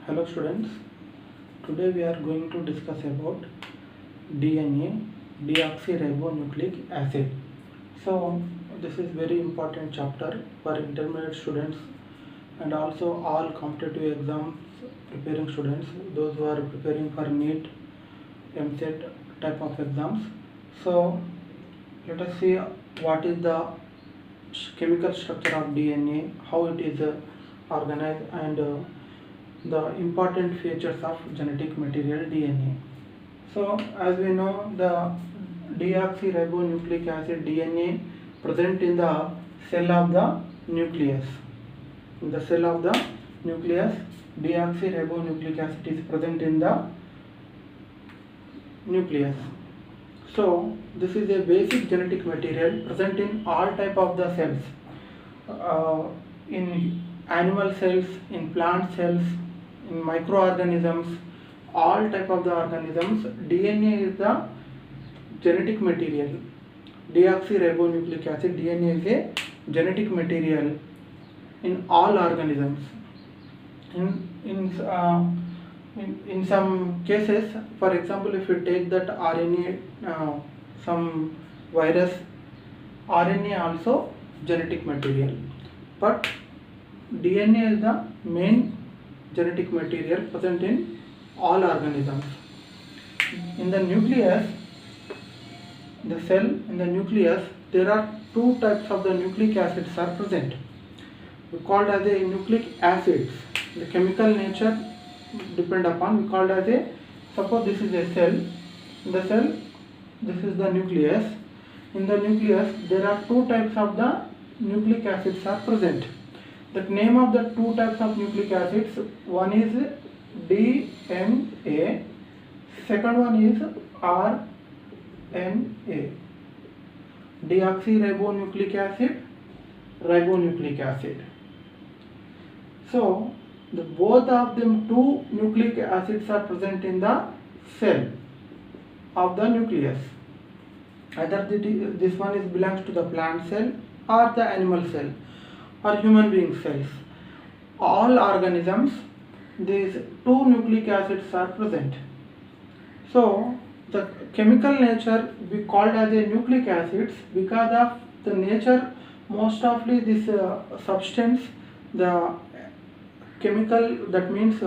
Hello students, today we are going to discuss about DNA, deoxyribonucleic acid. So this is very important chapter for intermediate students and also all competitive exams preparing students, those who are preparing for NEET, MCET type of exams. So let us see what is the chemical structure of DNA, how it is organized, and the important features of genetic material DNA. So as we know, the deoxyribonucleic acid DNA present in the cell of the nucleus. In the cell of the nucleus, deoxyribonucleic acid is present in the nucleus. So this is a basic genetic material present in all type of the cells, in animal cells, in plant cells, in microorganisms, all type of the organisms. DNA is the genetic material. Deoxyribonucleic acid DNA is a genetic material in all organisms. In some cases, for example, if you take that RNA, some virus, RNA also genetic material, but DNA is the main genetic material present in all organisms. In the nucleus, the cell in the nucleus, there are two types of the nucleic acids are present. We called as a nucleic acids. The chemical nature depend upon, we called as a, suppose this is a cell. In the cell, this is the nucleus. In the nucleus, there are two types of the nucleic acids are present. The name of the two types of nucleic acids, one is DNA, second one is RNA. Deoxyribonucleic acid, ribonucleic acid. So both of them two nucleic acids are present in the cell of the nucleus. Either this one is belongs to the plant cell or the animal cell or human being cells. All organisms, these two nucleic acids are present. So the chemical nature we called as a nucleic acids because of the nature, most of this substance, the chemical, that means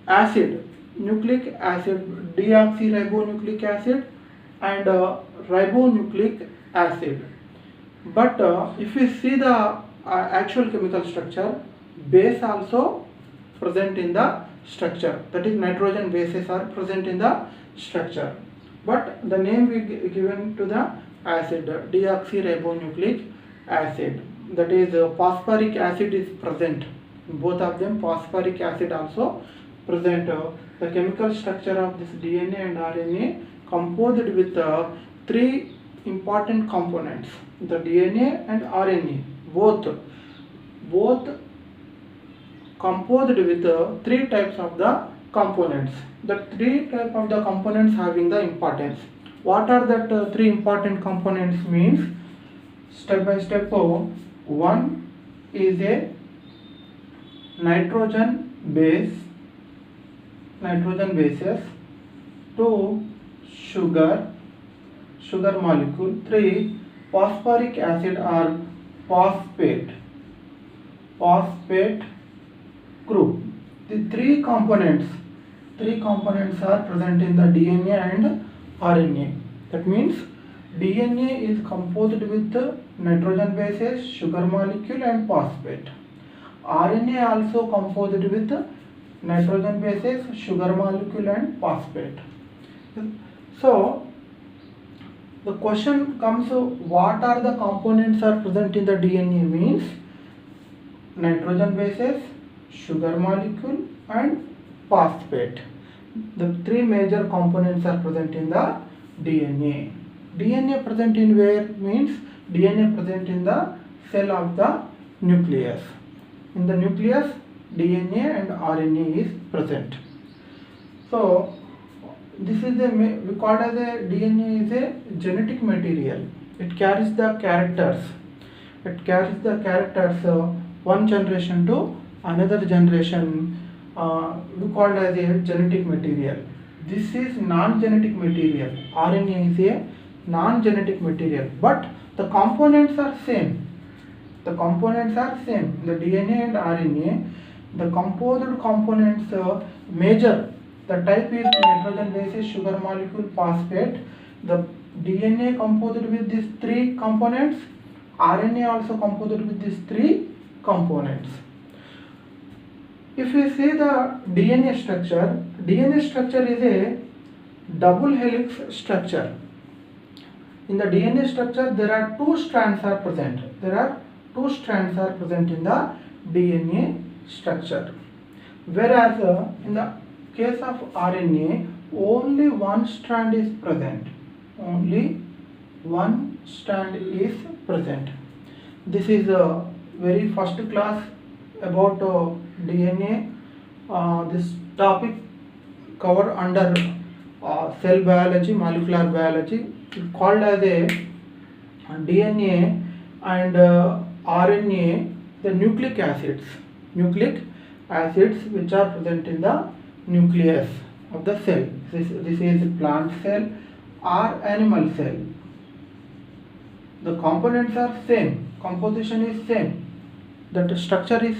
acid, nucleic acid, deoxyribonucleic acid and ribonucleic acid. But if we see the actual chemical structure, base also present in the structure, that is nitrogen bases are present in the structure, but the name we given to the acid, deoxyribonucleic acid, that is phosphoric acid is present in both of them. Phosphoric acid also present. The chemical structure of this DNA and RNA composed with three important components. The DNA and RNA both composed with three types of the components. The three types of the components having the importance. What are that three important components means? Step by step. One is a nitrogen bases. Two, sugar molecule. Three, phosphoric acid or phosphate group. The three components are present in the DNA and RNA. That means DNA is composed with nitrogen bases, sugar molecule and phosphate. RNA also composed with nitrogen bases, sugar molecule and phosphate. So the question comes, what are the components are present in the DNA means nitrogen bases, sugar molecule and phosphate. The three major components are present in the DNA. DNA present in where means DNA present in the cell of the nucleus. In the nucleus, DNA and RNA is present. So this is we call as a DNA is a genetic material. It carries the characters. One generation to another generation we called as a genetic material. This is non-genetic material. RNA is a non-genetic material, but the components are same. The components are same. The DNA and RNA, the composed components major. The type is nitrogen bases, sugar molecule, phosphate. The DNA composed with these three components. RNA also composed with these three components. If we see the DNA structure is a double helix structure. In the DNA structure, there are two strands are present. There are two strands are present in the DNA structure. Whereas in the case of RNA, only one strand is present. Only one strand is present. This is a very first class about DNA. This topic covered under cell biology, molecular biology, called as a DNA and RNA, the nucleic acids which are present in the nucleus of the cell. This is plant cell or animal cell. The components are same, composition is same, the structure is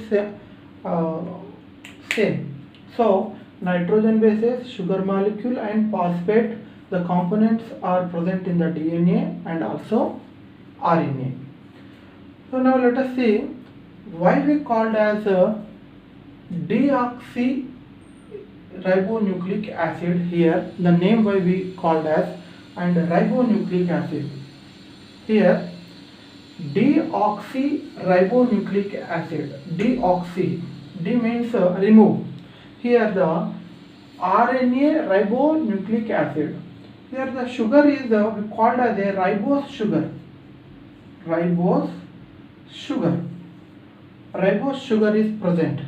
same. So nitrogen bases, sugar molecule and phosphate, the components are present in the DNA and also RNA. So now let us see why we called as deoxyribonucleic acid. Here the name why we called as, and ribonucleic acid. Here deoxyribonucleic acid. Deoxy, D means remove. Here the RNA ribonucleic acid. Here the sugar is we called as a ribose sugar. Ribose sugar is present.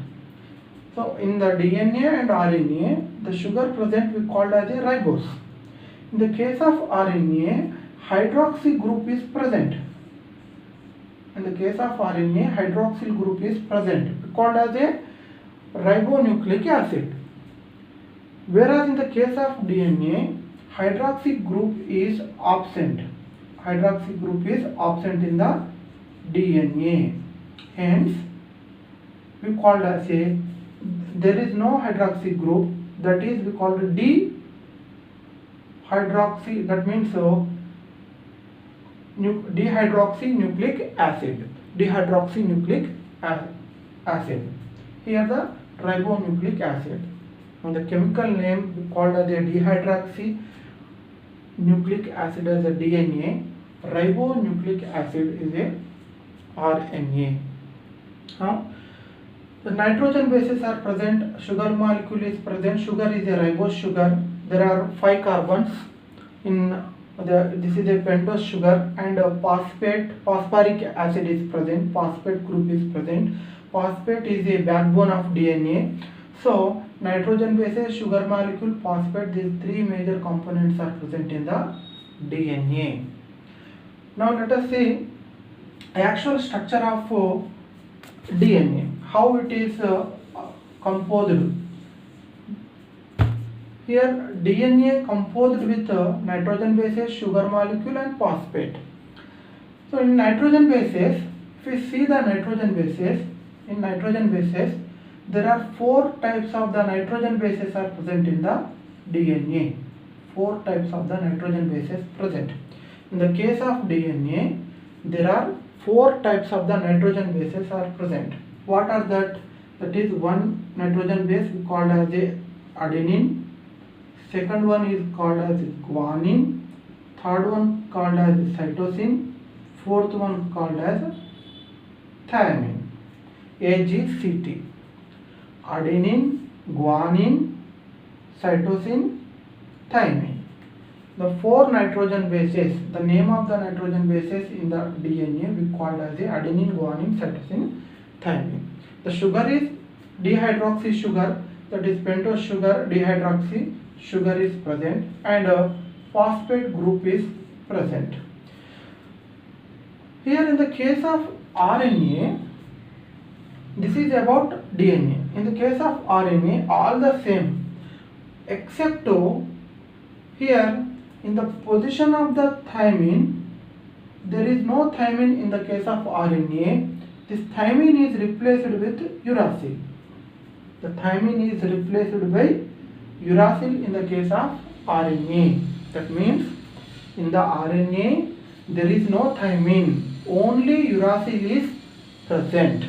So in the DNA and RNA, the sugar present we called as a ribose. In the case of RNA, hydroxy group is present. In the case of RNA, hydroxyl group is present, called as a ribonucleic acid. Whereas in the case of DNA, hydroxy group is absent. Hydroxy group is absent in the DNA. Hence, we called as a, there is no hydroxy group, that is we called dehydroxy, that means dehydroxynucleic acid. Dehydroxynucleic acid. Here the ribonucleic acid. And the chemical name we called as a dehydroxynucleic acid as a DNA. Ribonucleic acid is a RNA. The nitrogen bases are present, sugar molecule is present, sugar is a ribose sugar. There are 5 carbons in this is a pentose sugar, and phosphoric acid is present, phosphate group is present. Phosphate is a backbone of DNA. So nitrogen bases, sugar molecule, phosphate, these 3 major components are present in the DNA. Now let us see actual structure of DNA, how it is composed. Here DNA composed with nitrogen bases, sugar molecule and phosphate. So in nitrogen bases, if we see the nitrogen bases, in nitrogen bases there are 4 types of the nitrogen bases are present in the DNA. 4 types of the nitrogen bases present. In the case of DNA, there are 4 types of the nitrogen bases are present. What are that? That is, one nitrogen base we called as a adenine. Second one is called as guanine. Third one called as cytosine. Fourth one called as thymine. AGCT. Adenine, guanine, cytosine, thymine. The 4 nitrogen bases, the name of the nitrogen bases in the DNA we called as a adenine, guanine, cytosine, thymine. The sugar is dehydroxy sugar, that is pentose sugar, dehydroxy sugar is present, and phosphate group is present. Here in the case of RNA, this is about DNA. In the case of RNA, all the same, except to here in the position of the thymine, there is no thymine in the case of RNA. This thymine is replaced with uracil. The thymine is replaced by uracil in the case of RNA. That means in the RNA there is no thymine, only uracil is present.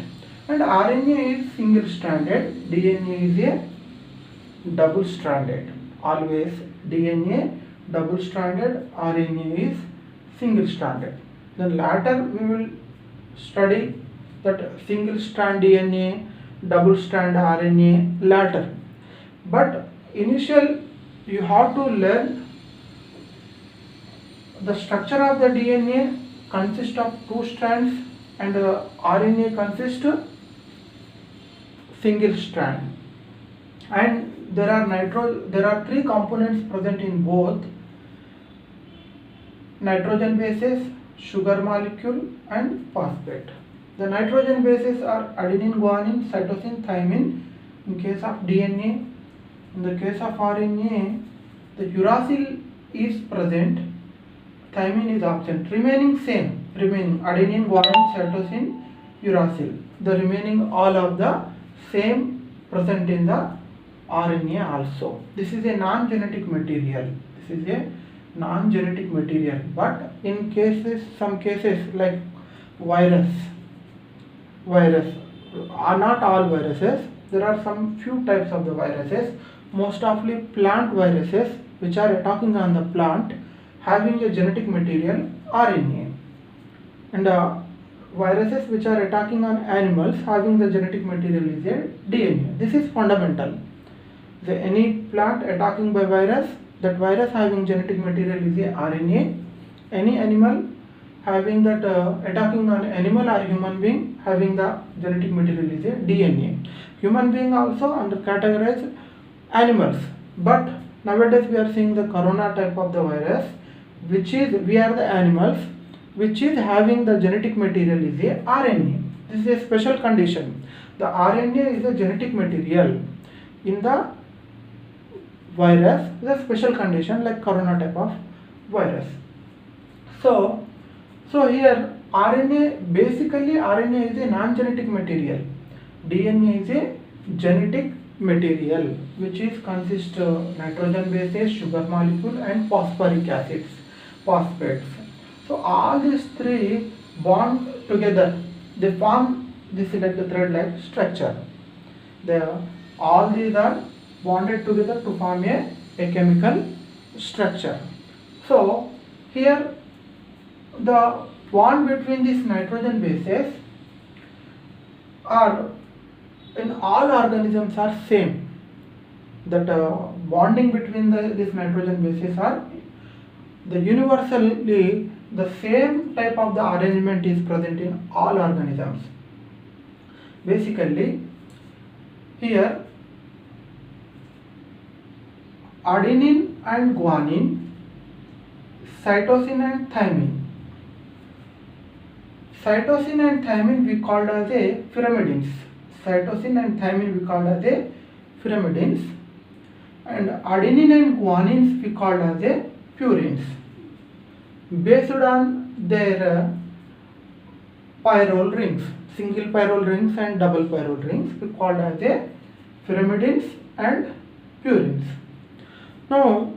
And RNA is single stranded, DNA is a double stranded. Always DNA double stranded, RNA is single stranded. Then later we will study that single strand DNA, double strand RNA later. But initial you have to learn the structure of the DNA consists of two strands and RNA consists single strand. And there are three components present in both: nitrogen bases, sugar molecule and phosphate. The nitrogen bases are adenine, guanine, cytosine, thymine in case of DNA. In the case of RNA, the uracil is present, thymine is absent, remaining same, remaining adenine, guanine, cytosine, uracil. The remaining all of the same present in the RNA also. This is a non-genetic material. This is a non-genetic material. But in cases, some cases like virus, are not all viruses. There are some few types of the viruses. Most often plant viruses which are attacking on the plant having a genetic material RNA, and viruses which are attacking on animals having the genetic material is a DNA. This is fundamental. Any plant attacking by virus, that virus having genetic material is a RNA. Any animal having that attacking on animal or human being having the genetic material is a DNA. Human being also under categorized animals, but nowadays we are seeing the corona type of the virus, which is we are the animals which is having the genetic material is a RNA. This is a special condition. The RNA is a genetic material in the virus, is a special condition like corona type of virus. So here RNA, basically RNA is a non-genetic material. DNA is a genetic material which is consist nitrogen bases, sugar molecule and phosphoric acids, phosphates. So all these three bond together, they form this like the thread-like structure. All these are bonded together to form a chemical structure. So here the bond between these nitrogen bases are in all organisms are same. That bonding between these nitrogen bases are the universally the same type of the arrangement is present in all organisms. Basically here adenine and guanine, cytosine and thymine. Cytosine and thymine we called as a pyrimidines. Cytosine and thymine we called as a pyrimidines, and adenine and guanines we called as a purines. Based on their pyrrole rings, single pyrrole rings and double pyrrole rings, we called as a pyrimidines and purines. Now,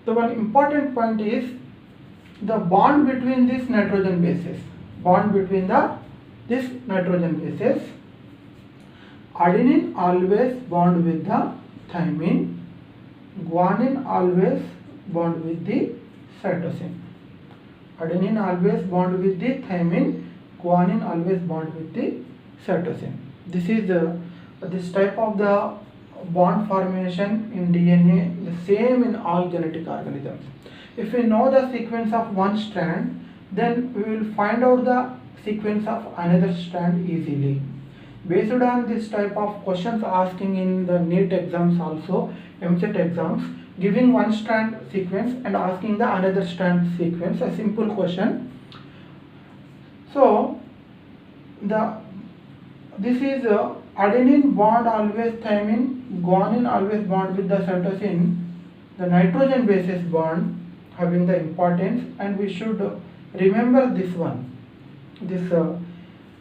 the one important point is the bond between these nitrogen bases. Bond between this nitrogen bases. Adenine always bond with the thymine. Guanine always bond with the cytosine. Adenine always bond with the thymine. Guanine always bond with the cytosine. This is this type of the bond formation in DNA, the same in all genetic organisms. If we know the sequence of one strand, then we will find out the sequence of another strand easily. Based on this type of questions asking in the NEET exams also, MCET exams, giving one strand sequence and asking the another strand sequence, a simple question. So this is adenine bond always thymine, guanine always bond with the cytosine, the nitrogen bases bond having the importance, and we should remember this one, this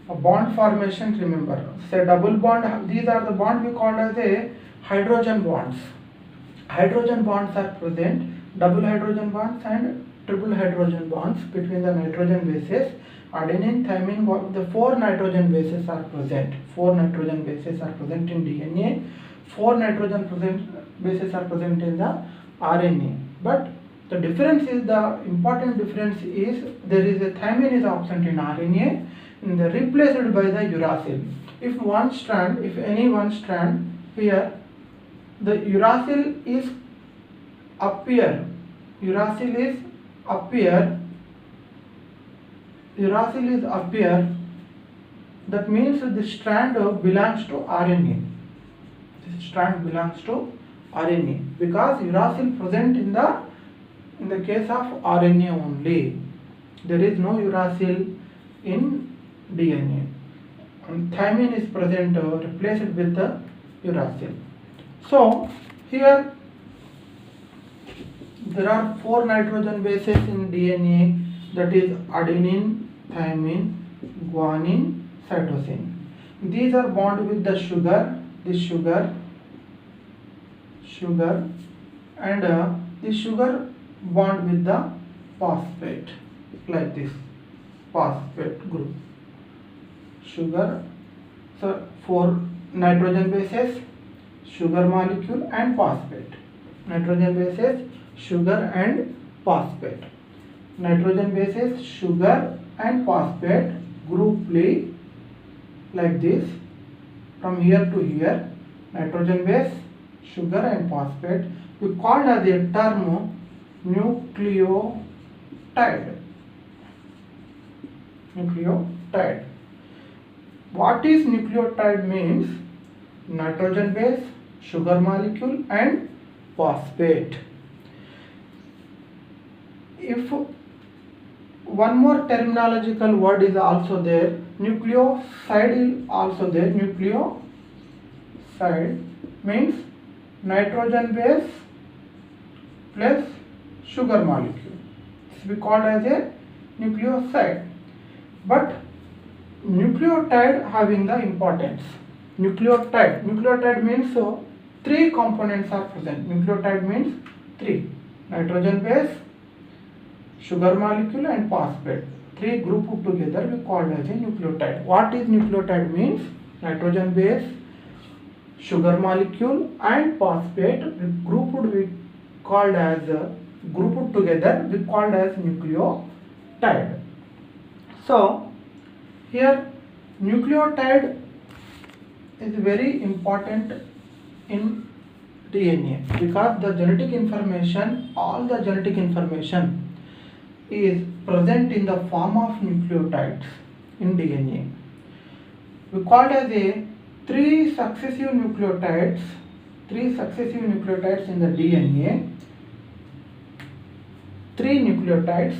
bond formation. Remember, say double bond, these are the bond we call as a hydrogen bonds. Hydrogen bonds are present, double hydrogen bonds and triple hydrogen bonds between the nitrogen bases. Adenine, thymine, the 4 nitrogen bases are present. 4 nitrogen bases are present in DNA. 4 nitrogen bases are present in the RNA. But the difference is, the important difference is, there is a thymine is absent in RNA and replaced by the uracil. If one strand, if any one strand here, the uracil is appear, uracil is appear, that means the strand belongs to RNA. This strand belongs to RNA because uracil present in the case of RNA only. There is no uracil in DNA. And thymine is present, replaced with the uracil. So here there are 4 nitrogen bases in DNA, that is adenine, thymine, guanine, cytosine. These are bonded with the sugar, this sugar, and this sugar bond with the phosphate, like this, phosphate group. Sugar, so 4 nitrogen bases, sugar molecule and phosphate. Nitrogen bases, sugar and phosphate. Nitrogen bases, sugar and phosphate grouply like this, from here to here. Nitrogen base, sugar and phosphate, we call as a term nucleotide. Nucleotide. What is nucleotide means? Nitrogen base, sugar molecule and phosphate. If one more terminological word is also there, nucleoside is also there. Nucleoside means nitrogen base plus sugar molecule. This we call as a nucleoside. But nucleotide having the importance. Nucleotide means 3 components are present. Nucleotide means 3. Nitrogen base, sugar molecule and phosphate. 3 grouped together we call as a nucleotide. What is nucleotide means? Nitrogen base, sugar molecule and phosphate grouped together we called as nucleotide. So here nucleotide is very important in DNA because the genetic information, all the genetic information is present in the form of nucleotides in DNA. We call as a 3 successive nucleotides in the DNA. 3 nucleotides.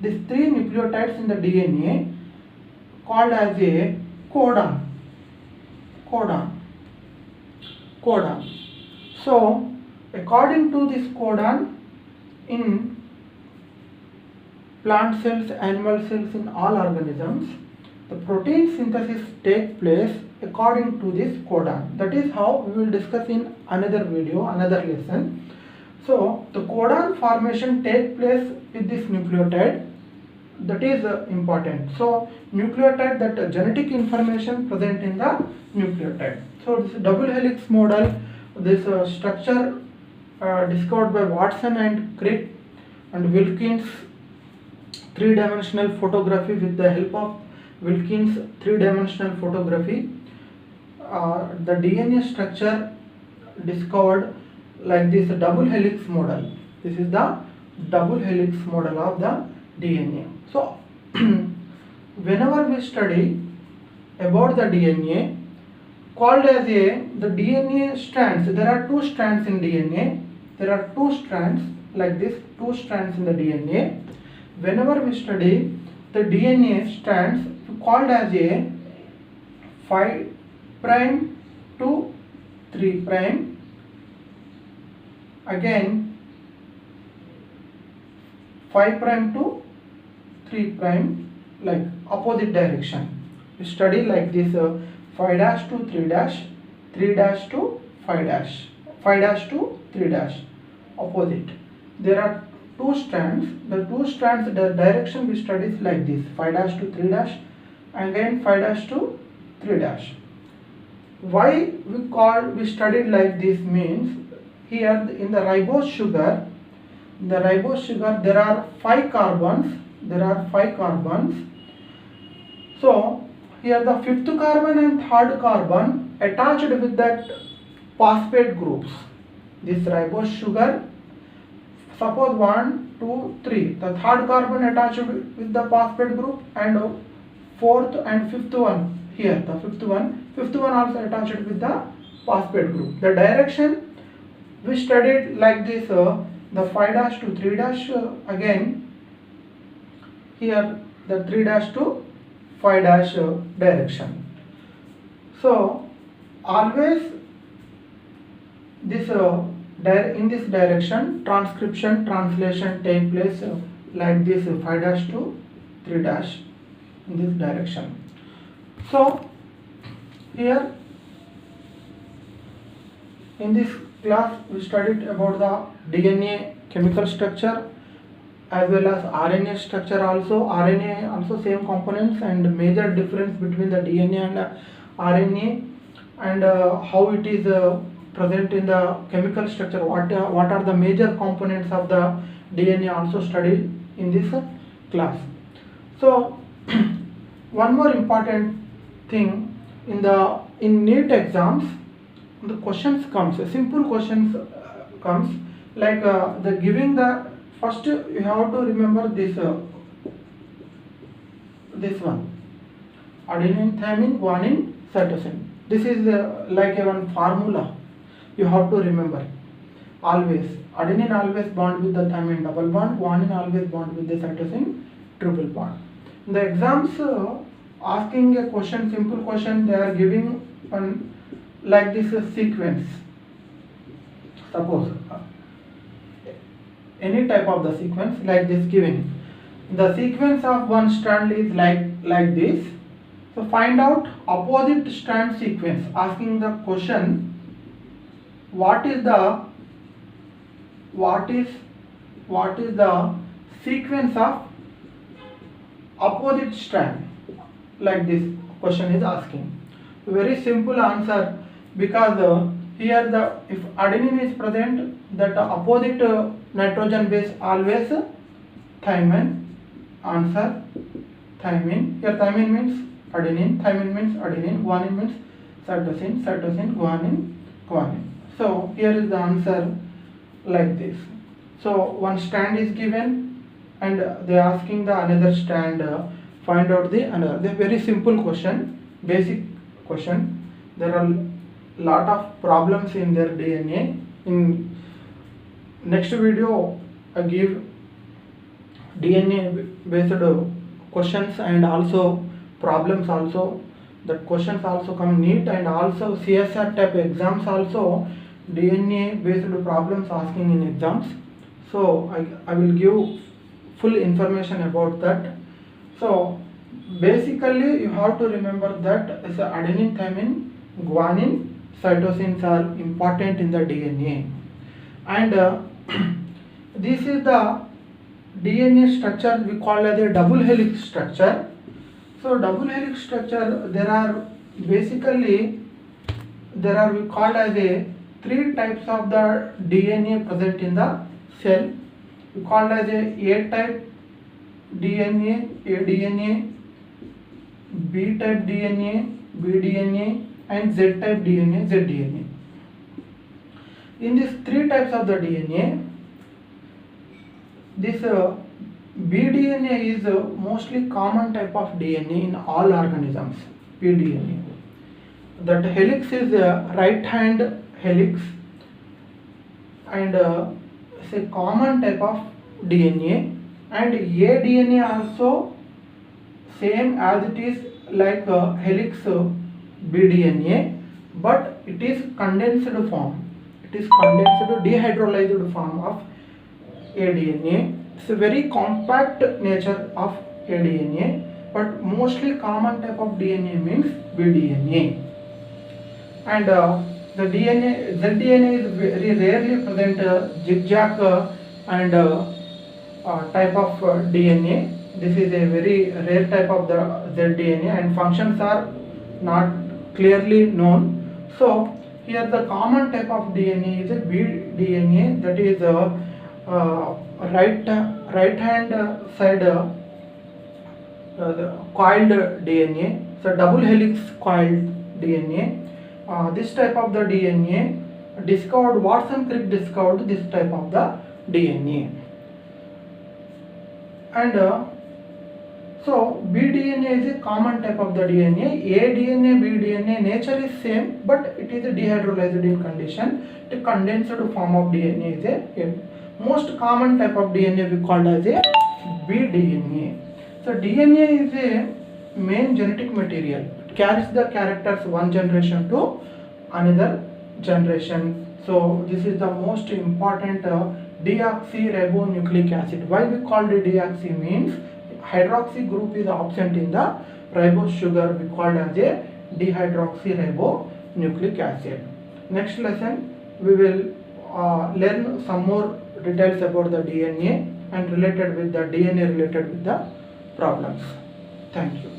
These 3 nucleotides in the DNA called as a codon. So according to this codon, in plant cells, animal cells, in all organisms, the protein synthesis takes place according to this codon. That is how we will discuss in another video, another lesson. So the codon formation takes place with this nucleotide. That is important. So nucleotide, that genetic information present in the nucleotide. So this double helix model, this structure discovered by Watson and Crick and Wilkins, 3-dimensional photography. With the help of Wilkins 3-dimensional photography, the DNA structure discovered like this double helix model. This is the double helix model of the DNA. So whenever we study about the DNA, called as the DNA strands, there are 2 strands in DNA. There are 2 strands like this, 2 strands in the DNA. Whenever we study the DNA strands, called as a 5 prime to 3 prime, again 5 prime to 3 prime, like opposite direction. We study like this 5 dash to 3 dash, 3 dash to 5 dash, 5 dash to 3 dash, opposite. There are two strands. The two strands, the direction we study is like this 5 dash to 3 dash, again 5 dash to 3 dash. Why we studied like this means, here in the ribose sugar, there are 5 carbons. So here the 5th carbon and 3rd carbon attached with that phosphate groups. This ribose sugar, suppose 1, 2, 3, the 3rd carbon attached with the phosphate group, and 4th and 5th one here, the 5th one also attached with the phosphate group. The direction we studied like this, the 5 dash to 3 dash, again here the 3 dash to 5 dash direction. So always this in this direction transcription, translation take place like this 5 dash to 3 dash in this direction. So here in this class we studied about the DNA chemical structure as well as RNA structure also. RNA also same components, and major difference between the DNA and RNA, and how it is present in the chemical structure, what are the major components of the DNA also studied in this class. So one more important thing, in NEET exams the questions comes, simple questions comes, like the giving the first you have to remember this one, adenine, thymine, guanine, cytosine. This is like one formula you have to remember. Always adenine always bond with the thymine double bond, guanine always bond with the cytosine triple bond. In the exams asking a question, simple question, they are giving one like this sequence. Suppose any type of the sequence like this given. The sequence of one strand is like this. So find out opposite strand sequence. Asking the question, what is the sequence of opposite strand, like this question is asking. Very simple answer, because here if adenine is present, that opposite nitrogen base always thymine. Answer thymine. Here thymine means adenine, guanine means cytosine, guanine. So here is the answer like this. So one strand is given and they are asking the another strand, find out the another. They very simple question, basic question. There are lot of problems in their DNA. In next video I give DNA based questions and also problems also. That questions also come NEET, and also CSR type exams also DNA based problems asking in exams. So I will give full information about that. So basically you have to remember that is adenine, thymine, guanine, cytosines are important in the DNA, and this is the DNA structure we call as a double helix structure. So double helix structure, there are we call as a 3 types of the DNA present in the cell. We call as a type DNA, aDNA, B type DNA, bDNA, and Z type DNA, zDNA. In these 3 types of the DNA, this bDNA is mostly common type of DNA in all organisms. bDNA. That helix is a right hand helix, and it's a common type of DNA, and aDNA also same as it is like helix bDNA, but it is condensed form. It is condensed dehydrolyzed form of aDNA. It's a very compact nature of aDNA, but mostly common type of DNA means bDNA. And the DNA, zDNA is very rarely present, zigzag and type of DNA. This is a very rare type of the zDNA, and functions are not clearly known. So here the common type of DNA is a bDNA, that is right hand side the coiled DNA, so double helix coiled DNA. This type of the DNA discovered, Watson-Crick discovered this type of the DNA. And so bDNA is a common type of the DNA. aDNA, bDNA nature is same, but it is a dehydrolyzed in condition. The condensed form of DNA is a most common type of DNA we call as a bDNA. So DNA is a main genetic material. It carries the characters one generation to another generation. So this is the most important deoxyribonucleic acid. Why we call it deoxy means hydroxy group is absent in the ribose sugar, we call it as a dehydroxyribonucleic acid. Next lesson we will learn some more details about the DNA and related with the DNA related with the problems. Thank you.